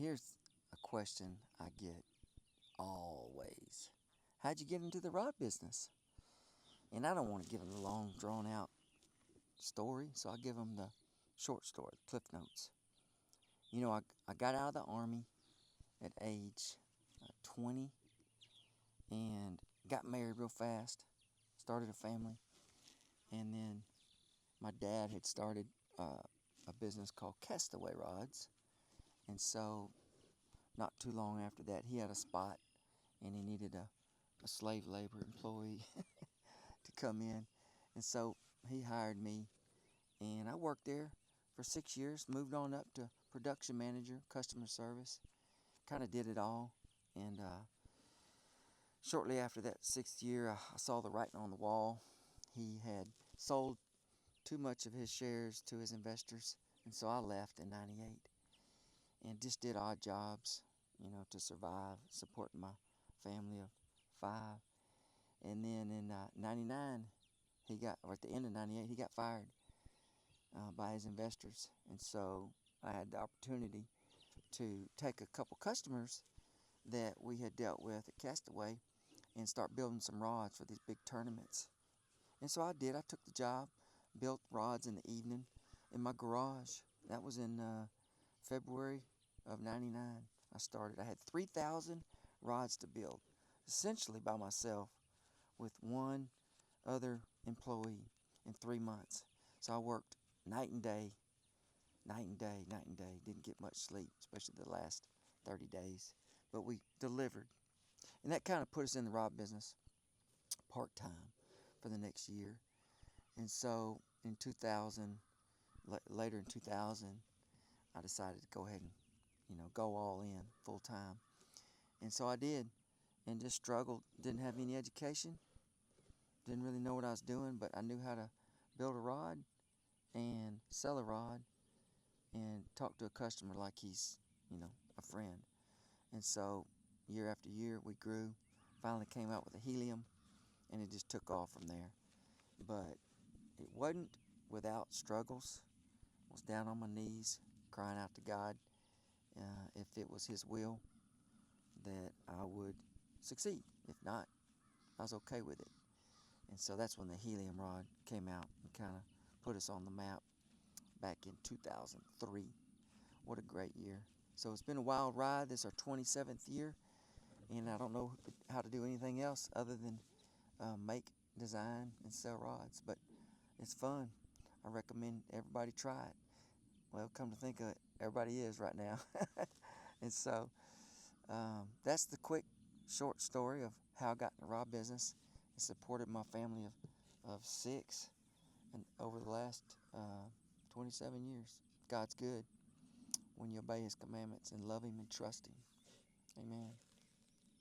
Here's a question I get always. How'd you get into the rod business? And I don't want to give them the long, drawn-out story, so I'll give them the short story, the Cliff Notes. I got out of the Army at age 20 and got married real fast, started a family, and then my dad had started a business called Castaway Rods, and so not too long after that he had a spot and he needed a slave labor employee to come in, and so he hired me, and I worked there for 6 years, moved on up to production manager, customer service, kind of did it all, and shortly after that 6th year, I saw the writing on the wall. He had sold too much of his shares to his investors, and so I left in '98 and just did odd jobs, to survive, supporting my family of 5. And then in '99, or at the end of '98, he got fired by his investors, and so I had the opportunity to take a couple customers that we had dealt with at Castaway and start building some rods for these big tournaments. And so I did. I took the job, built rods in the evening in my garage. That was in February of '99. I started. I had 3,000 rods to build, essentially by myself, with one other employee in 3 months. So I worked night and day, night and day, night and day. Didn't get much sleep, especially the last 30 days. But we delivered. And that kind of put us in the rod business part-time for the next year. And so in 2000, later in 2000, I decided to go ahead and, go all in full-time. And so I did, and just struggled. Didn't have any education. Didn't really know what I was doing, but I knew how to build a rod and sell a rod and talk to a customer like he's, a friend. And so year after year we grew, finally came out with a helium, and it just took off from there. But it wasn't without struggles. I was down on my knees crying out to God if it was His will that I would succeed. If not, I was okay with it. And so that's when the helium rod came out and kind of put us on the map back in 2003. What a great year. So it's been a wild ride. This is our 27th year, and I don't know how to do anything else other than make, design, and sell rods. But it's fun. I recommend everybody try it. Well, come to think of it, everybody is right now. And so that's the quick, short story of how I got in the rod business and supported my family of 6 and over the last 27 years. God's good when you obey His commandments and love Him and trust Him. Amen.